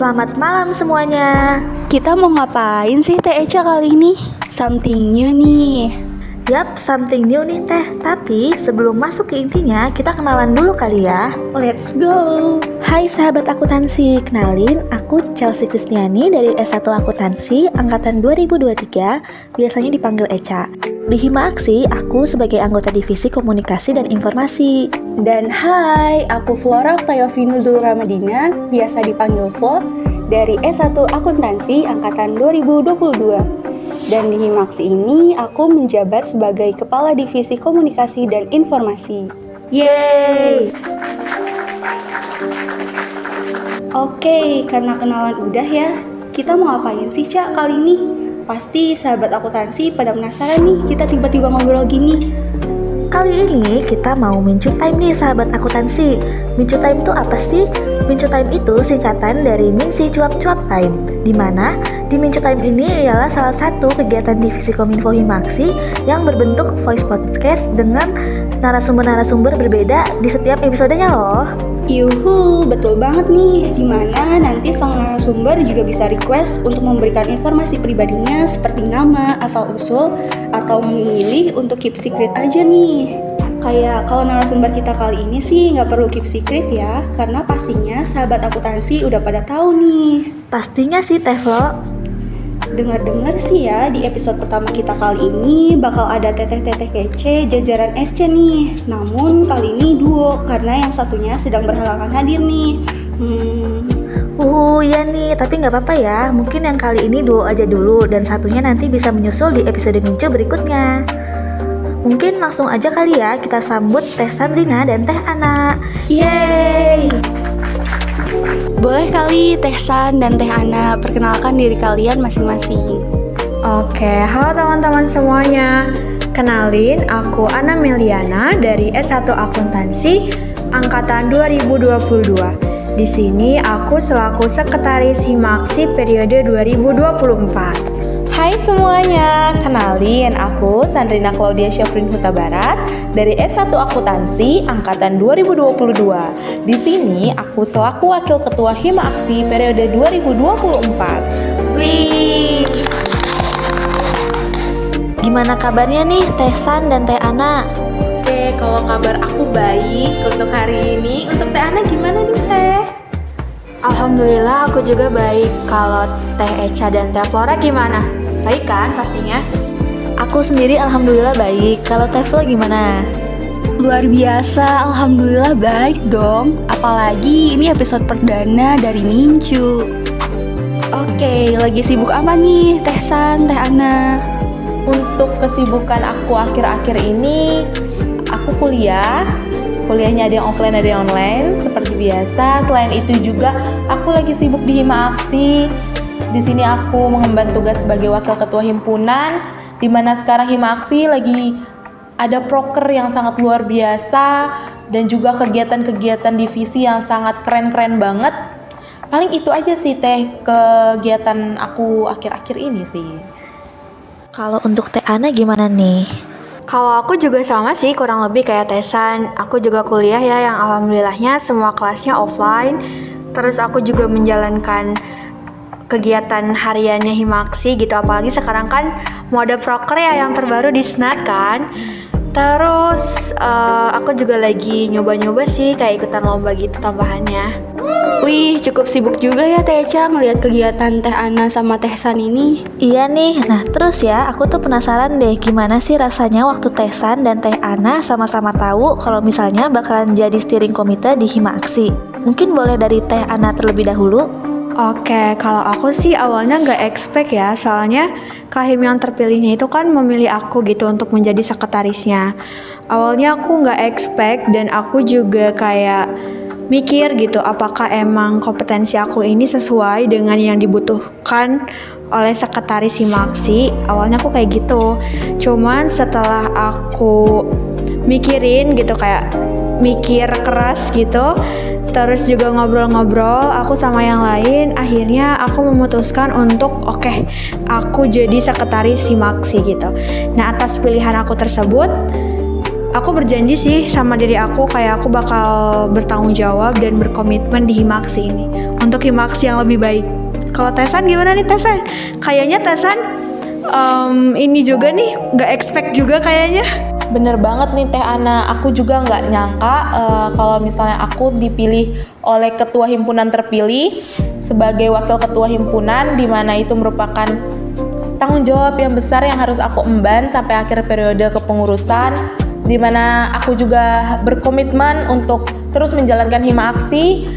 Selamat malam semuanya. Kita mau ngapain sih Teh Eca kali ini? Something new nih. Yap, something new nih Teh. Tapi sebelum masuk ke intinya, kita kenalan dulu kali ya. Let's go. Hai sahabat akuntansi, kenalin aku Chelsea Kristiani dari S1 Akuntansi Angkatan 2023, biasanya dipanggil Eca. Di Hima Aksi, aku sebagai anggota Divisi Komunikasi dan Informasi. Dan hai, aku Flora Octavianus Ramadina, biasa dipanggil Flo, dari S1 Akuntansi Angkatan 2022. Dan di Hima Aksi ini, aku menjabat sebagai Kepala Divisi Komunikasi dan Informasi. Yeay! Oke, karena kenalan udah ya, kita mau ngapain sih Cak kali ini? Pasti sahabat akuntansi pada penasaran nih kita tiba-tiba ngobrol gini. Kali ini kita mau Mincu Time nih sahabat akuntansi. Mincu Time itu apa sih? Mincu Time itu singkatan dari Minsi Cuap-Cuap Time, dimana di Mincu Time ini ialah salah satu kegiatan Divisi Kominfo Himaksi yang berbentuk voice podcast dengan narasumber-narasumber berbeda di setiap episodenya loh. Yuhu, betul banget nih. Dimana nanti sang narasumber juga bisa request untuk memberikan informasi pribadinya seperti nama, asal-usul, atau memilih untuk keep secret aja nih. Kayak kalau narasumber kita kali ini sih nggak perlu keep secret ya, karena pastinya sahabat akuntansi udah pada tahu nih. Pastinya sih Teh Flo. Dengar-dengar sih ya, di episode pertama kita kali ini bakal ada teteh-teteh kece jajaran SC nih. Namun kali ini duo, karena yang satunya sedang berhalangan hadir nih. Ya nih, tapi nggak apa-apa ya. Mungkin yang kali ini duo aja dulu, dan satunya nanti bisa menyusul di episode Mincu berikutnya. Mungkin langsung aja kali ya kita sambut Teh Sandrina dan Teh Ana. Yeay! Boleh kali Teh San dan Teh Ana perkenalkan diri kalian masing-masing. Oke, halo teman-teman semuanya. Kenalin, aku Ana Meliana dari S1 Akuntansi Angkatan 2022. Di sini aku selaku Sekretaris Himaksi periode 2024. Hai semuanya, kenalin aku Sandrina Claudia Syafrin Huta Barat dari S1 Akuntansi Angkatan 2022. Di sini aku selaku Wakil Ketua Hima Aksi periode 2024. Wih! Gimana kabarnya nih Teh San dan Teh Ana? Oke, kalau kabar aku baik untuk hari ini. Untuk Teh Ana gimana nih Teh? Alhamdulillah aku juga baik. Kalau Teh Eca dan Teh Flora gimana? Baik kan pastinya? Aku sendiri alhamdulillah baik. Kalau Teh Flo gimana? Luar biasa, alhamdulillah baik dong. Apalagi ini episode perdana dari Mincu. Oke, lagi sibuk apa nih Teh San, Teh Ana? Untuk kesibukan aku akhir-akhir ini, aku kuliahnya ada yang offline ada yang online seperti biasa. Selain itu juga aku lagi sibuk di Hima Aksi. Di sini aku mengemban tugas sebagai wakil ketua himpunan, di mana sekarang Hima Aksi lagi ada proker yang sangat luar biasa dan juga kegiatan-kegiatan divisi yang sangat keren-keren banget. Paling itu aja sih Teh kegiatan aku akhir-akhir ini sih. Kalau untuk Teh Ana gimana nih? Kalau aku juga sama sih, kurang lebih kayak Teh San. Aku juga kuliah ya, yang alhamdulillahnya semua kelasnya offline. Terus aku juga menjalankan kegiatan hariannya Himaksi gitu, apalagi sekarang kan mode proker ya yang terbaru di SNAT kan. Terus aku juga lagi nyoba-nyoba sih kayak ikutan lomba gitu tambahannya. Wih, cukup sibuk juga ya Teh Eca ngeliat kegiatan Teh Ana sama Teh San ini. Iya nih, nah terus ya aku tuh penasaran deh gimana sih rasanya waktu Teh San dan Teh Ana sama-sama tahu kalau misalnya bakalan jadi steering komite di Hima Aksi. Mungkin boleh dari Teh Ana terlebih dahulu. Oke, kalau aku sih awalnya nggak expect ya, soalnya Kahim yang terpilihnya itu kan memilih aku gitu untuk menjadi sekretarisnya. Awalnya aku nggak expect dan aku juga kayak mikir gitu, apakah emang kompetensi aku ini sesuai dengan yang dibutuhkan oleh sekretaris Himaksi. Awalnya aku kayak gitu, cuman setelah aku mikirin gitu, kayak mikir keras gitu, terus juga ngobrol-ngobrol aku sama yang lain, akhirnya aku memutuskan untuk oke, aku jadi sekretaris Himaksi gitu. Nah, atas pilihan aku tersebut, aku berjanji sih sama diri aku kayak aku bakal bertanggung jawab dan berkomitmen di Himaksi ini untuk Himaksi yang lebih baik. Kalau Tesan gimana nih Tesan? Kayaknya Tesan ini juga nih nggak expect juga kayaknya. Bener banget nih Teh Ana, aku juga nggak nyangka kalau misalnya aku dipilih oleh ketua himpunan terpilih sebagai wakil ketua himpunan, di mana itu merupakan tanggung jawab yang besar yang harus aku emban sampai akhir periode kepengurusan, di mana aku juga berkomitmen untuk terus menjalankan Himaksi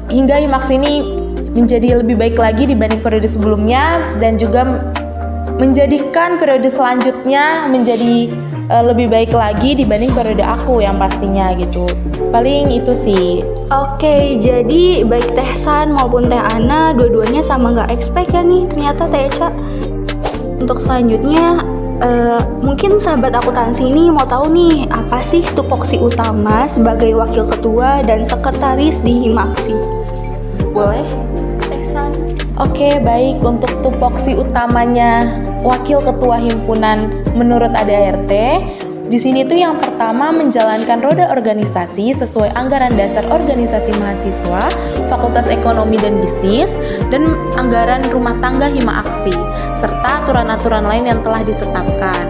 hingga Himaksi ini menjadi lebih baik lagi dibanding periode sebelumnya, dan juga menjadikan periode selanjutnya menjadi lebih baik lagi dibanding periode aku yang pastinya gitu. Paling itu sih. Oke, jadi baik Teh San maupun Teh Ana dua-duanya sama nggak expect ya nih ternyata Teh Eca. Untuk selanjutnya mungkin sahabat akuntansi ini mau tahu nih apa sih tupoksi utama sebagai wakil ketua dan sekretaris di Himaksi. Boleh Teh San? Oke, baik. Untuk tupoksi utamanya wakil ketua himpunan menurut ADART, di sini tuh yang pertama menjalankan roda organisasi sesuai anggaran dasar organisasi mahasiswa, Fakultas Ekonomi dan Bisnis, dan anggaran rumah tangga Himaksi, serta aturan-aturan lain yang telah ditetapkan.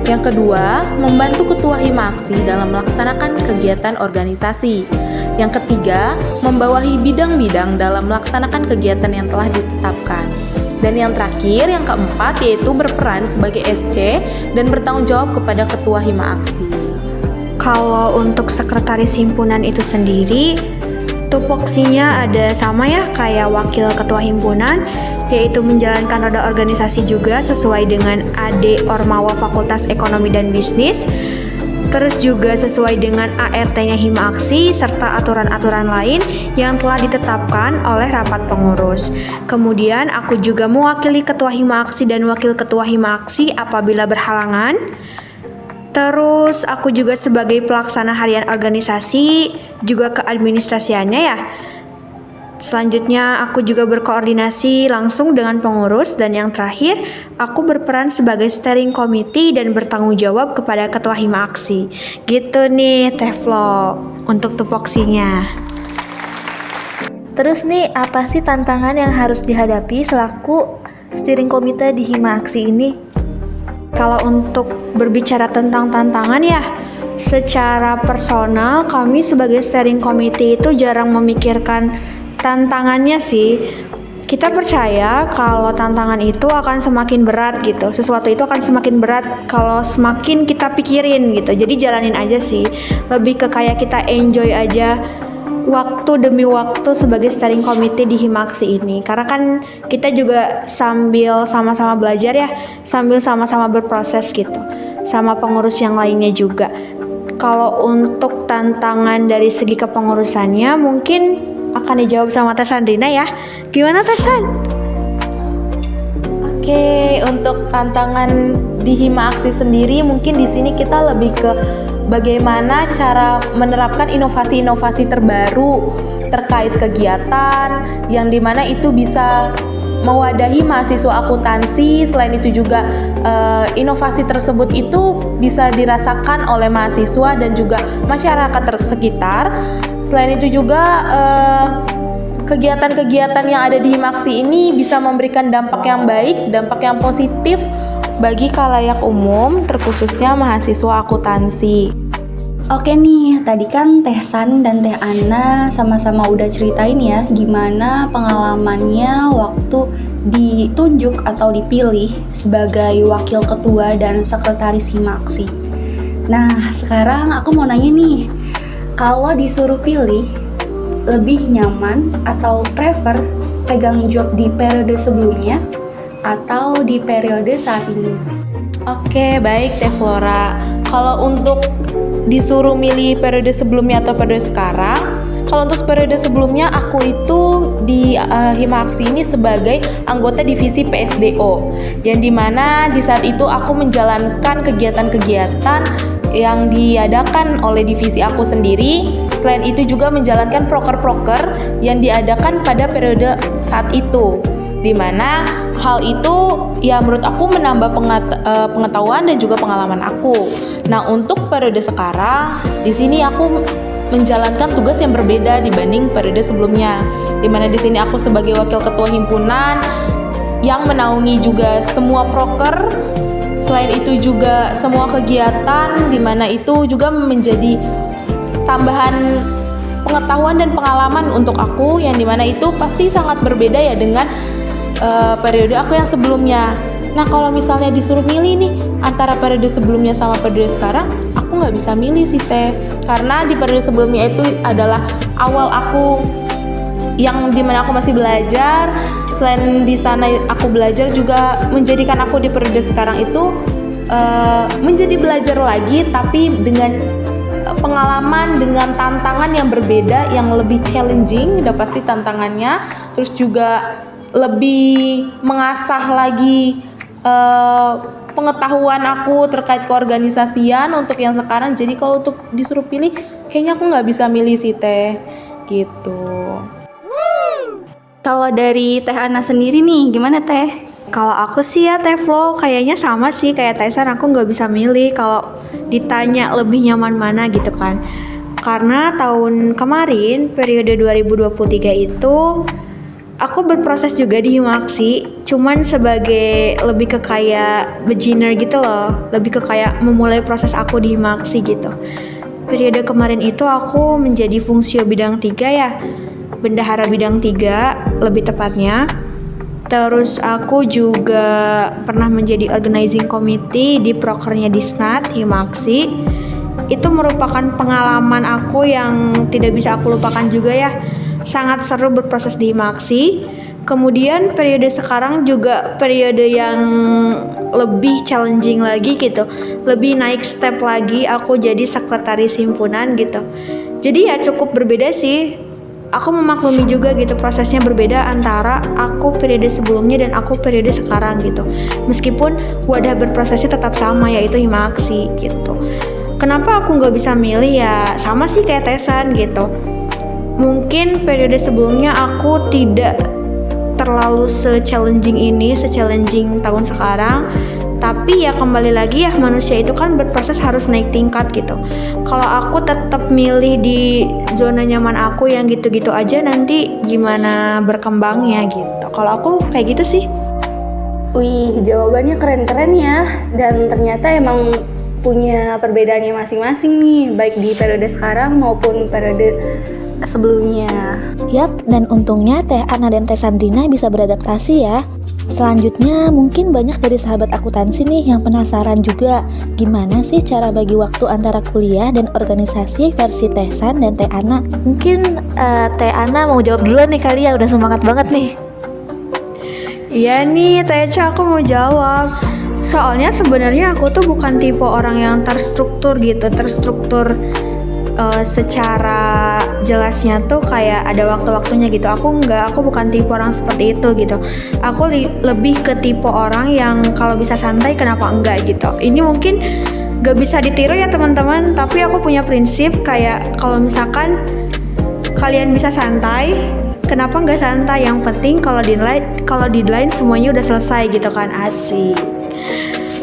Yang kedua, membantu ketua Himaksi dalam melaksanakan kegiatan organisasi. Yang ketiga, membawahi bidang-bidang dalam melaksanakan kegiatan yang telah ditetapkan. Dan yang terakhir, yang keempat, yaitu berperan sebagai SC dan bertanggung jawab kepada ketua Himaksi. Kalau untuk sekretaris himpunan itu sendiri, tupoksinya ada sama ya kayak wakil ketua himpunan, yaitu menjalankan roda organisasi juga sesuai dengan AD Ormawa Fakultas Ekonomi dan Bisnis. Terus juga sesuai dengan ART-nya Himaksi serta aturan-aturan lain yang telah ditetapkan oleh rapat pengurus. Kemudian aku juga mewakili ketua Himaksi dan wakil ketua Himaksi apabila berhalangan. Terus aku juga sebagai pelaksana harian organisasi, juga keadministrasiannya ya. Selanjutnya aku juga berkoordinasi langsung dengan pengurus, dan yang terakhir aku berperan sebagai steering committee dan bertanggung jawab kepada ketua Himaksi. Gitu nih Teh Flo untuk tupoksinya. Terus nih, apa sih tantangan yang harus dihadapi selaku steering komite di Himaksi ini? Kalau untuk berbicara tentang tantangan ya, secara personal kami sebagai steering committee itu jarang memikirkan tantangannya sih. Kita percaya kalau tantangan itu akan semakin berat gitu. Sesuatu itu akan semakin berat kalau semakin kita pikirin gitu. Jadi jalanin aja sih. Lebih ke kayak kita enjoy aja waktu demi waktu sebagai steering committee di Himaksi ini. Karena kan kita juga sambil sama-sama belajar ya, sambil sama-sama berproses gitu. Sama pengurus yang lainnya juga. Kalau untuk tantangan dari segi kepengurusannya mungkin akan dijawab sama Teh Sandrina ya. Gimana Teh San? Oke, untuk tantangan di Himaksi sendiri mungkin di sini kita lebih ke bagaimana cara menerapkan inovasi-inovasi terbaru terkait kegiatan yang dimana itu bisa mewadahi mahasiswa akuntansi. Selain itu juga inovasi tersebut itu bisa dirasakan oleh mahasiswa dan juga masyarakat sekitar. Selain itu juga kegiatan-kegiatan yang ada di Himaksi ini bisa memberikan dampak yang baik, dampak yang positif bagi khalayak umum, terkhususnya mahasiswa akuntansi. Oke nih, tadi kan Teh San dan Teh Ana sama-sama udah ceritain ya gimana pengalamannya waktu ditunjuk atau dipilih sebagai wakil ketua dan sekretaris Himaksi. Nah, sekarang aku mau nanya nih, kalau disuruh pilih, lebih nyaman atau prefer pegang job di periode sebelumnya atau di periode saat ini? Oke, baik Teh Flora. Kalau untuk disuruh milih periode sebelumnya atau periode sekarang, kalau untuk periode sebelumnya aku itu di Himaksi ini sebagai anggota divisi PSDO, yang dimana di saat itu aku menjalankan kegiatan-kegiatan yang diadakan oleh divisi aku sendiri. Selain itu juga menjalankan proker-proker yang diadakan pada periode saat itu, dimana hal itu ya menurut aku menambah pengetahuan dan juga pengalaman aku. Nah, untuk periode sekarang di sini aku menjalankan tugas yang berbeda dibanding periode sebelumnya. Dimana di sini aku sebagai wakil ketua himpunan yang menaungi juga semua proker. Selain itu juga semua kegiatan, dimana itu juga menjadi tambahan pengetahuan dan pengalaman untuk aku, yang dimana itu pasti sangat berbeda ya dengan periode aku yang sebelumnya. Nah, kalau misalnya disuruh milih nih antara periode sebelumnya sama periode sekarang, aku nggak bisa milih sih Teh, karena di periode sebelumnya itu adalah awal aku yang dimana aku masih belajar. Selain di sana aku belajar, juga menjadikan aku di periode sekarang itu menjadi belajar lagi, tapi dengan pengalaman, dengan tantangan yang berbeda, yang lebih challenging, udah pasti tantangannya. Terus juga lebih mengasah lagi pengetahuan aku terkait keorganisasian untuk yang sekarang. Jadi kalau untuk disuruh pilih, kayaknya aku nggak bisa milih sih Teh, gitu. Kalau dari Teh Ana sendiri nih, gimana Teh? Kalau aku sih ya Teh Flo, kayaknya sama sih kayak Tesan, aku nggak bisa milih kalau ditanya lebih nyaman mana gitu kan. Karena tahun kemarin, periode 2023 itu aku berproses juga di Himaksi, cuman sebagai lebih ke kayak beginner gitu loh, lebih ke kayak memulai proses aku di Himaksi gitu. Periode kemarin itu aku menjadi fungsio bidang 3 ya, bendahara bidang 3 lebih tepatnya. Terus aku juga pernah menjadi organizing committee di prokernya di SNAT Himaksi. Itu merupakan pengalaman aku yang tidak bisa aku lupakan juga ya. Sangat seru berproses di Himaksi. Kemudian periode sekarang juga periode yang lebih challenging lagi gitu. Lebih naik step lagi, aku jadi sekretaris himpunan gitu. Jadi ya cukup berbeda sih. Aku memaklumi juga gitu prosesnya berbeda antara aku periode sebelumnya dan aku periode sekarang gitu. Meskipun wadah berprosesnya tetap sama, yaitu Himaksi gitu. Kenapa aku nggak bisa milih ya? Sama sih kayak Tesan gitu. Mungkin periode sebelumnya aku tidak terlalu se-challenging ini, se-challenging tahun sekarang. Tapi ya kembali lagi ya, manusia itu kan berproses harus naik tingkat gitu. Kalau aku tetap milih di zona nyaman aku yang gitu-gitu aja, nanti gimana berkembangnya gitu. Kalau aku kayak gitu sih. Wih, jawabannya keren-keren ya. Dan ternyata emang punya perbedaannya masing-masing nih, baik di periode sekarang maupun periode sebelumnya. Yap, dan untungnya Teh Ana dan Teh Sandrina bisa beradaptasi ya. Selanjutnya mungkin banyak dari sahabat akuntansi nih yang penasaran juga gimana sih cara bagi waktu antara kuliah dan organisasi versi Teh San dan Teh Ana. Mungkin Teh Ana mau jawab duluan nih kali ya, udah semangat banget nih. Iya nih Teh Cha, aku mau jawab. Soalnya sebenarnya aku tuh bukan tipe orang yang terstruktur gitu, secara jelasnya tuh kayak ada waktu-waktunya gitu. Aku bukan tipe orang seperti itu gitu. Aku lebih ke tipe orang yang kalau bisa santai kenapa enggak gitu. Ini mungkin gak bisa ditiru ya teman-teman, tapi aku punya prinsip kayak kalau misalkan kalian bisa santai, kenapa nggak santai? Yang penting kalau deadline semuanya udah selesai gitu kan, asik.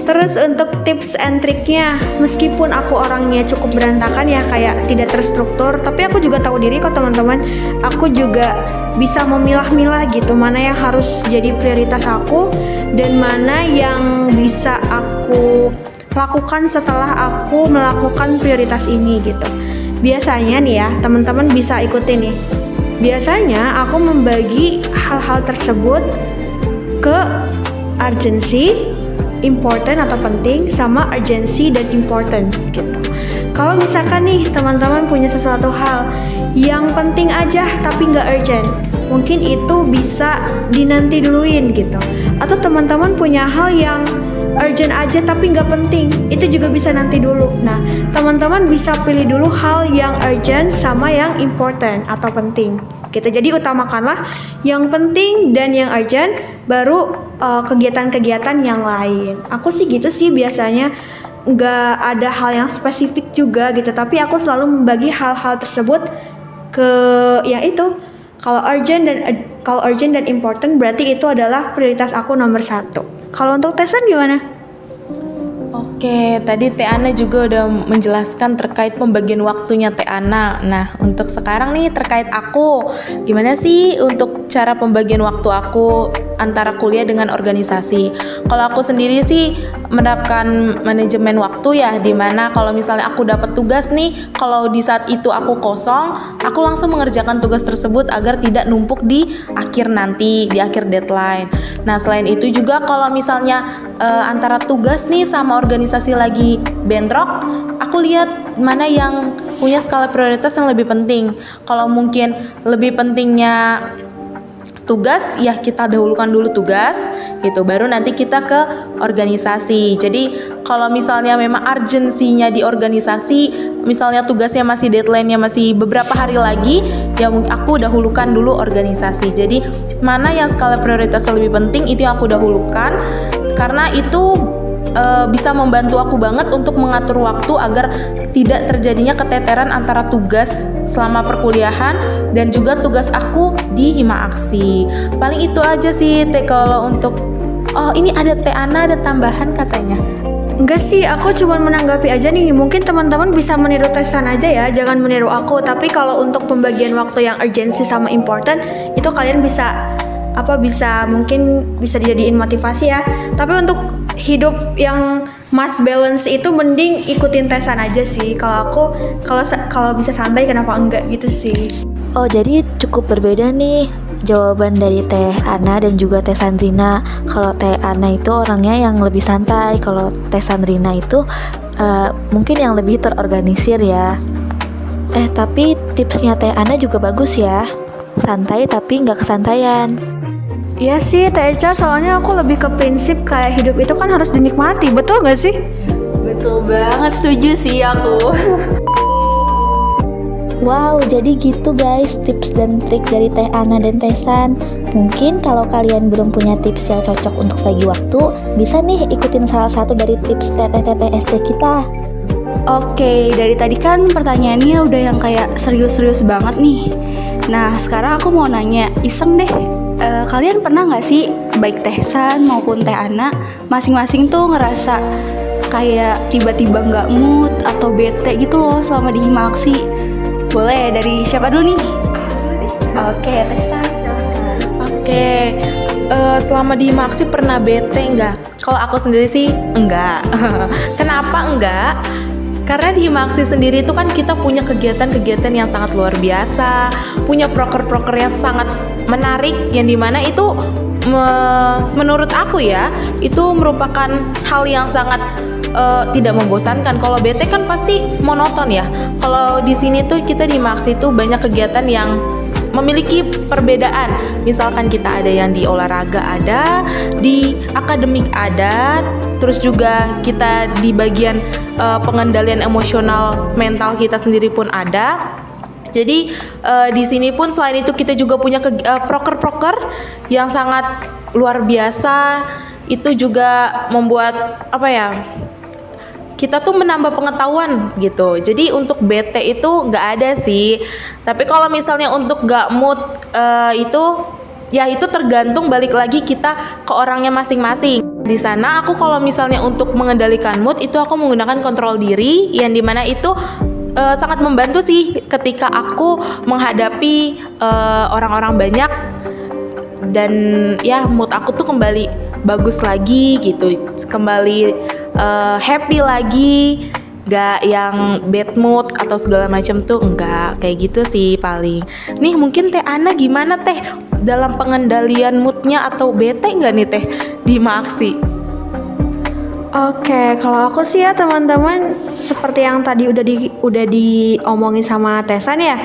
Terus untuk tips and triknya, meskipun aku orangnya cukup berantakan ya, kayak tidak terstruktur, tapi aku juga tahu diri kok teman-teman. Aku juga bisa memilah-milah gitu, mana yang harus jadi prioritas aku dan mana yang bisa aku lakukan setelah aku melakukan prioritas ini gitu. Biasanya nih ya, teman-teman bisa ikutin nih. Biasanya aku membagi hal-hal tersebut ke urgency, important atau penting, sama urgency dan important gitu. Kalau misalkan nih teman-teman punya sesuatu hal yang penting aja tapi nggak urgent, mungkin itu bisa dinanti duluin gitu. Atau teman-teman punya hal yang urgent aja tapi nggak penting, itu juga bisa nanti dulu. Nah, teman-teman bisa pilih dulu hal yang urgent sama yang important atau penting gitu. Jadi utamakanlah yang penting dan yang urgent, baru kegiatan-kegiatan yang lain. Aku sih gitu sih biasanya, nggak ada hal yang spesifik juga gitu, tapi aku selalu membagi hal-hal tersebut ke ya itu. Kalau urgent dan important berarti itu adalah prioritas aku nomor 1. Kalau untuk Tesan gimana? Oke, tadi Teh Ana juga udah menjelaskan terkait pembagian waktunya Teh Ana. Nah, untuk sekarang nih terkait aku, gimana sih untuk cara pembagian waktu aku antara kuliah dengan organisasi? Kalau aku sendiri sih menerapkan manajemen waktu ya, dimana kalau misalnya aku dapat tugas nih, kalau di saat itu aku kosong, aku langsung mengerjakan tugas tersebut agar tidak numpuk di akhir nanti, di akhir deadline. Nah, selain itu juga kalau misalnya antara tugas nih sama organisasi lagi bentrok, aku lihat mana yang punya skala prioritas yang lebih penting. Kalau mungkin lebih pentingnya tugas, ya kita dahulukan dulu tugas gitu, baru nanti kita ke organisasi. Jadi kalau misalnya memang urgensinya di organisasi, misalnya tugasnya masih deadline-nya masih beberapa hari lagi, ya aku dahulukan dulu organisasi. Jadi mana yang skala prioritasnya lebih penting, itu yang aku dahulukan, karena itu bisa membantu aku banget untuk mengatur waktu agar tidak terjadinya keteteran antara tugas selama perkuliahan dan juga tugas aku di Hima Aksi. Paling itu aja sih Teh kalau untuk ini ada Teh Ana ada tambahan katanya. Enggak sih, aku cuma menanggapi aja nih. Mungkin teman-teman bisa meniru Tesan aja ya, jangan meniru aku. Tapi kalau untuk pembagian waktu yang urgency sama important, itu kalian bisa mungkin bisa dijadiin motivasi ya. Tapi untuk hidup yang mass balance itu mending ikutin Tesan aja sih. Kalau aku kalau bisa santai kenapa enggak gitu sih. Oh, jadi cukup berbeda nih jawaban dari Teh Ana dan juga Teh Sandrina. Kalau Teh Ana itu orangnya yang lebih santai, kalau Teh Sandrina itu mungkin yang lebih terorganisir ya. Tapi tipsnya Teh Ana juga bagus ya. Santai tapi nggak kesantaian. Iya sih Teh Eca, soalnya aku lebih ke prinsip kayak hidup itu kan harus dinikmati, betul gak sih? Betul banget, setuju sih aku. Wow, jadi gitu guys tips dan trik dari Teh Ana dan Teh San. Mungkin kalau kalian belum punya tips yang cocok untuk bagi waktu, bisa nih ikutin salah satu dari tips TTTSD kita. Oke, dari tadi kan pertanyaannya udah yang kayak serius-serius banget nih. Nah, sekarang aku mau nanya, iseng deh. Kalian pernah gak sih, baik Teh San maupun Teh Ana, masing-masing tuh ngerasa kayak tiba-tiba gak mood atau bete gitu loh selama di Hima Aksi? Boleh dari siapa dulu nih? Oke, Teh San silakan. Oke, selama di Hima Aksi pernah bete nggak? Kalau aku sendiri sih enggak. Kenapa enggak? Karena di Hima Aksi sendiri itu kan kita punya kegiatan-kegiatan yang sangat luar biasa, punya proker-proker yang sangat menarik, yang dimana itu menurut aku ya, itu merupakan hal yang sangat tidak membosankan. Kalau bete kan pasti monoton ya. Kalau di sini tuh kita di Hima Aksi itu banyak kegiatan yang memiliki perbedaan. Misalkan kita ada yang di olahraga ada, di akademik ada, terus juga kita di bagian pengendalian emosional mental kita sendiri pun ada. Jadi di sini pun selain itu kita juga punya proker-proker yang sangat luar biasa. Itu juga membuat kita tuh menambah pengetahuan gitu. Jadi untuk bete itu nggak ada sih. Tapi kalau misalnya untuk nggak mood itu tergantung balik lagi kita ke orangnya masing-masing. Di sana aku kalau misalnya untuk mengendalikan mood itu aku menggunakan kontrol diri, yang dimana itu sangat membantu sih ketika aku menghadapi orang-orang banyak, dan ya mood aku tuh kembali bagus lagi gitu, kembali happy lagi, gak yang bad mood atau segala macam tuh enggak, kayak gitu sih paling. Nih mungkin Teh Ana gimana Teh dalam pengendalian moodnya, atau bete nggak nih Teh di Hima Aksi? Oke, kalau aku sih ya teman-teman, seperti yang tadi udah diomongin sama Tesan ya.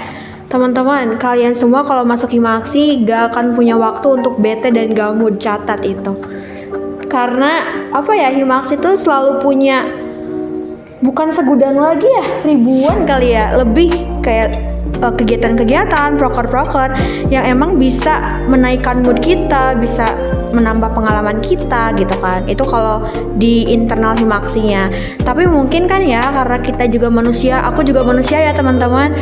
Teman-teman, kalian semua kalau masuk Hima Aksi gak akan punya waktu untuk bete dan gak mood, catat itu. Karena Hima Aksi itu selalu punya, bukan segudang lagi ya, ribuan kali ya, lebih kayak kegiatan-kegiatan, proker-proker yang emang bisa menaikkan mood kita, bisa menambah pengalaman kita gitu kan. Itu kalau di internal Hima Aksinya. Tapi mungkin kan ya, karena kita juga manusia, aku juga manusia ya teman-teman,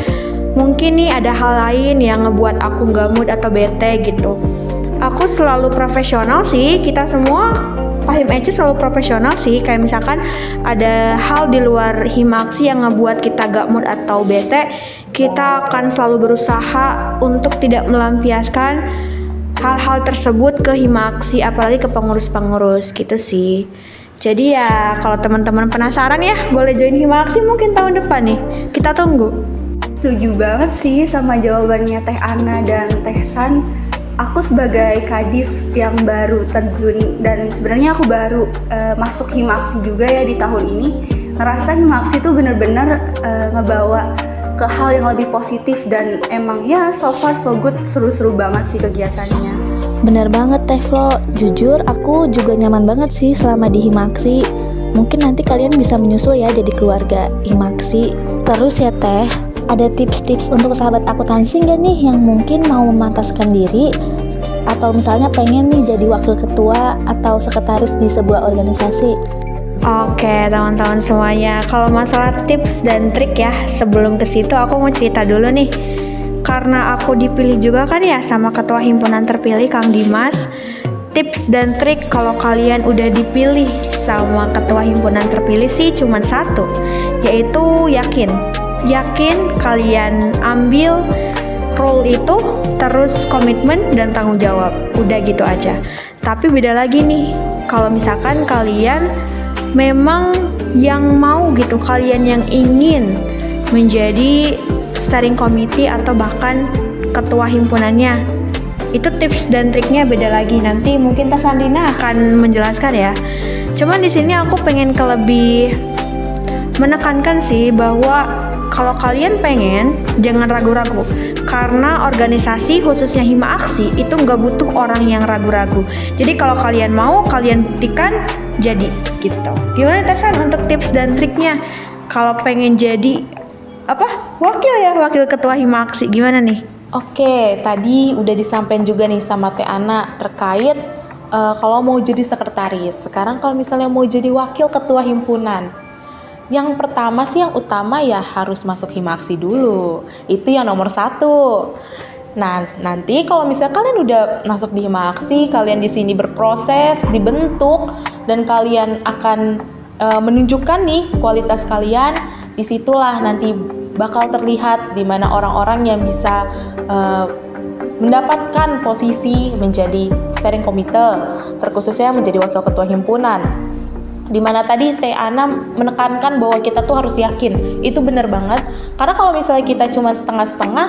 mungkin nih ada hal lain yang ngebuat aku gak mood atau bete gitu. Aku selalu profesional sih, kita semua Fahim Ece selalu profesional sih, kayak misalkan ada hal di luar Himaksi yang ngebuat kita gak mood atau bete, kita akan selalu berusaha untuk tidak melampiaskan hal-hal tersebut ke Himaksi, apalagi ke pengurus-pengurus gitu sih. Jadi ya kalau teman-teman penasaran ya, boleh join Himaksi mungkin tahun depan nih, kita tunggu. Setuju banget sih sama jawabannya Teh Ana dan Teh San. Aku sebagai kadif yang baru terjun dan sebenarnya aku baru masuk Himaksi juga ya di tahun ini, ngerasa Himaksi itu bener-bener ngebawa ke hal yang lebih positif dan emang ya so far so good, seru-seru banget sih kegiatannya. Bener banget Teh Flo, jujur aku juga nyaman banget sih selama di Himaksi. Mungkin nanti kalian bisa menyusul ya jadi keluarga Himaksi. Terus ya Teh, ada tips-tips untuk sahabat akuntansi nggak nih yang mungkin mau memantaskan diri atau misalnya pengen nih jadi wakil ketua atau sekretaris di sebuah organisasi? Oke teman-teman semuanya, kalau masalah tips dan trik ya, sebelum ke situ aku mau cerita dulu nih. Karena aku dipilih juga kan ya sama ketua himpunan terpilih Kang Dimas. Tips dan trik kalau kalian udah dipilih sama ketua himpunan terpilih sih cuman satu, yaitu yakin kalian ambil role itu, terus komitmen dan tanggung jawab, udah gitu aja. Tapi beda lagi nih, kalau misalkan kalian memang yang mau gitu, kalian yang ingin menjadi steering committee atau bahkan ketua himpunannya, itu tips dan triknya beda lagi. Nanti mungkin Teh Sandina akan menjelaskan ya. Cuman di sini aku pengen lebih menekankan sih bahwa kalau kalian pengen, jangan ragu-ragu. Karena organisasi khususnya Himaksi itu nggak butuh orang yang ragu-ragu. Jadi kalau kalian mau, kalian buktikan, jadi gitu. Gimana Teh San untuk tips dan triknya? Kalau pengen jadi wakil ketua Himaksi, gimana nih? Oke, tadi udah disampaikan juga nih sama Teh Ana terkait kalau mau jadi sekretaris. Sekarang kalau misalnya mau jadi wakil ketua himpunan, yang pertama sih, yang utama ya harus masuk Himaksi dulu. Itu yang nomor 1. Nah, nanti kalau misalnya kalian udah masuk di Himaksi, kalian di sini berproses, dibentuk, dan kalian akan menunjukkan nih kualitas kalian, disitulah nanti bakal terlihat di mana orang-orang yang bisa mendapatkan posisi menjadi steering committee, terkhususnya menjadi wakil ketua himpunan. Dimana tadi Teh Ana menekankan bahwa kita tuh harus yakin, itu benar banget. Karena kalau misalnya kita cuma setengah-setengah,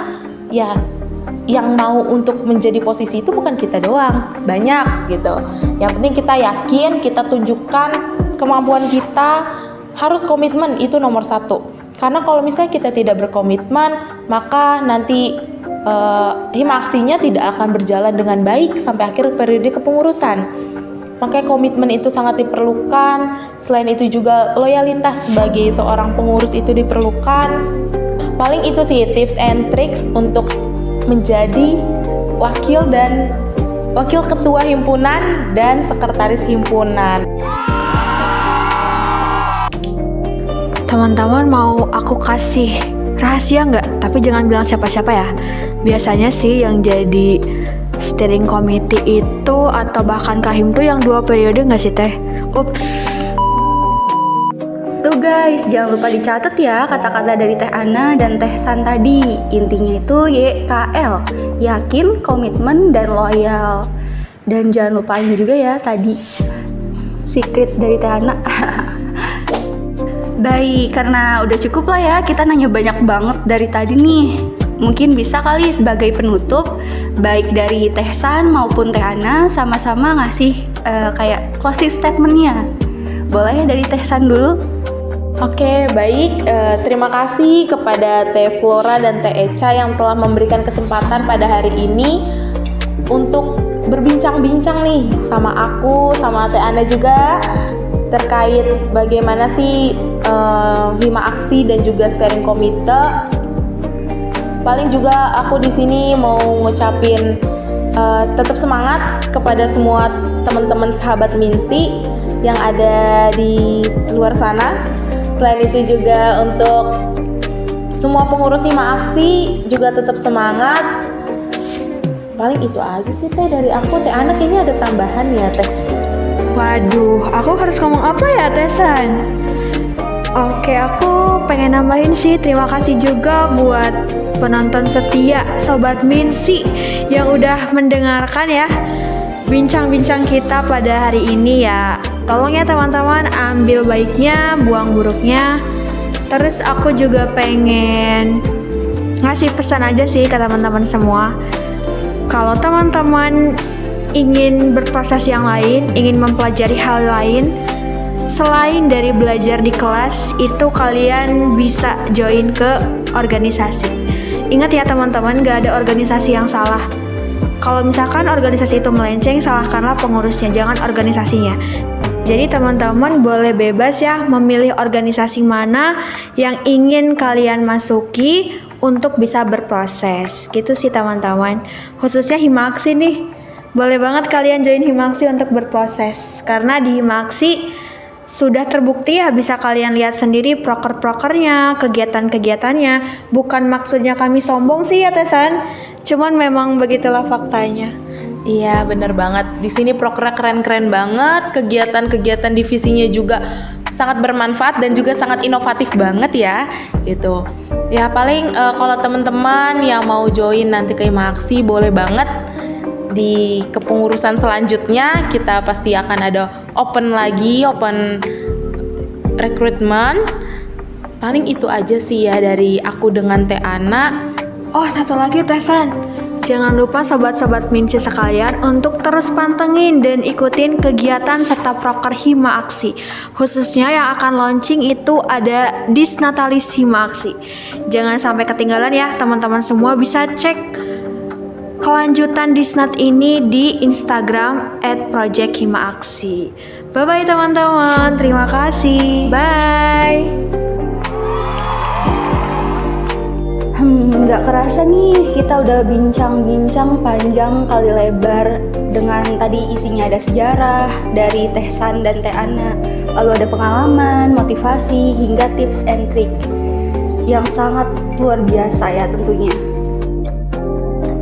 ya yang mau untuk menjadi posisi itu bukan kita doang, banyak gitu. Yang penting kita yakin, kita tunjukkan kemampuan kita, harus komitmen, itu nomor 1. Karena kalau misalnya kita tidak berkomitmen, maka nanti Himaksinya tidak akan berjalan dengan baik sampai akhir periode kepengurusan. Makanya komitmen itu sangat diperlukan. Selain itu juga loyalitas sebagai seorang pengurus itu diperlukan. Paling itu sih tips and tricks untuk menjadi wakil ketua himpunan dan sekretaris himpunan. Teman-teman mau aku kasih rahasia nggak? Tapi jangan bilang siapa-siapa ya. Biasanya sih yang jadi steering committee itu atau bahkan kahim tuh yang 2 periode nggak sih Teh? Ups. Tuh guys, jangan lupa dicatat ya kata-kata dari Teh Ana dan Teh San tadi. Intinya itu YKL, yakin, komitmen, dan loyal. Dan jangan lupain juga ya tadi secret dari Teh Ana. Baik, karena udah cukup lah ya kita nanya banyak banget dari tadi nih. Mungkin bisa kali sebagai penutup, baik dari Teh San maupun Teh Ana sama-sama ngasih kayak closing statementnya. Boleh ya dari Teh San dulu? Oke, baik. Terima kasih kepada Teh Flora dan Teh Echa yang telah memberikan kesempatan pada hari ini untuk berbincang-bincang nih sama aku, sama Teh Ana juga terkait bagaimana sih Himaksi dan juga steering committee. Paling juga aku di sini mau ngucapin tetap semangat kepada semua teman-teman sahabat Minsi yang ada di luar sana. Selain itu juga untuk semua pengurus Himaksi juga tetap semangat. Paling itu aja sih Teh dari aku. Teh Ana kayaknya ada tambahan ya Teh? Waduh, aku harus ngomong apa ya, Tesan? Oke, aku pengen nambahin sih terima kasih juga buat penonton setia Sobat Minsi yang udah mendengarkan ya bincang-bincang kita pada hari ini ya. Tolong ya teman-teman, ambil baiknya, buang buruknya. Terus aku juga pengen ngasih pesan aja sih ke teman-teman semua. Kalau teman-teman ingin berproses yang lain, ingin mempelajari hal lain selain dari belajar di kelas, itu kalian bisa join ke organisasi. Ingat ya teman-teman, gak ada organisasi yang salah. Kalau misalkan organisasi itu melenceng, salahkanlah pengurusnya, jangan organisasinya. Jadi teman-teman boleh bebas ya memilih organisasi mana yang ingin kalian masuki untuk bisa berproses. Gitu sih teman-teman. Khususnya Himaksi nih. Boleh banget kalian join Himaksi untuk berproses. Karena di Himaksi sudah terbukti ya, bisa kalian lihat sendiri proker-prokernya, kegiatan-kegiatannya. Bukan maksudnya kami sombong sih ya Tesan, cuman memang begitulah faktanya. Iya, bener banget. Di sini prokernya keren-keren banget, kegiatan-kegiatan divisinya juga sangat bermanfaat dan juga sangat inovatif banget ya. Gitu. Ya paling kalau teman-teman yang mau join nanti ke Himaksi boleh banget. Di kepengurusan selanjutnya kita pasti akan ada open recruitment. Paling itu aja sih ya dari aku dengan Teh Ana. Oh, satu lagi Tesan, jangan lupa sobat-sobat Minsi sekalian untuk terus pantengin dan ikutin kegiatan serta proker Hima Aksi. Khususnya yang akan launching itu ada Disnatalis Hima Aksi. Jangan sampai ketinggalan ya, teman-teman semua bisa cek kelanjutan Disnat ini di Instagram @projecthimaAksi. Bye-bye teman-teman, terima kasih. Bye. Nggak kerasa nih kita udah bincang-bincang panjang kali lebar dengan tadi isinya ada sejarah dari Teh San dan Teh Ana, lalu ada pengalaman, motivasi, hingga tips and trick yang sangat luar biasa ya tentunya.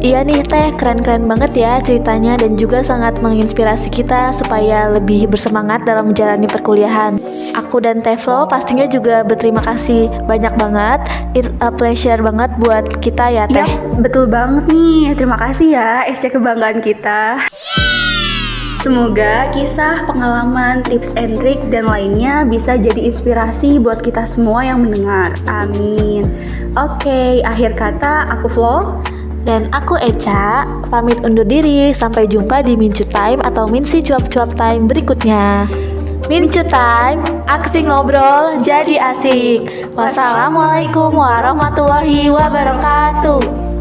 Iya nih Teh, keren-keren banget ya ceritanya dan juga sangat menginspirasi kita supaya lebih bersemangat dalam menjalani perkuliahan. Aku dan Teh Flo pastinya juga berterima kasih banyak banget. It's a pleasure banget buat kita ya Teh. Yap, betul banget nih. Terima kasih ya SC kebanggaan kita. Semoga kisah, pengalaman, tips and trick dan lainnya bisa jadi inspirasi buat kita semua yang mendengar. Amin. Oke, akhir kata aku Flo. Dan aku Eca, pamit undur diri. Sampai jumpa di Mincu Time atau Minsi Cuap-Cuap Time berikutnya. Mincu Time, aksi ngobrol jadi asik. Wassalamualaikum warahmatullahi wabarakatuh.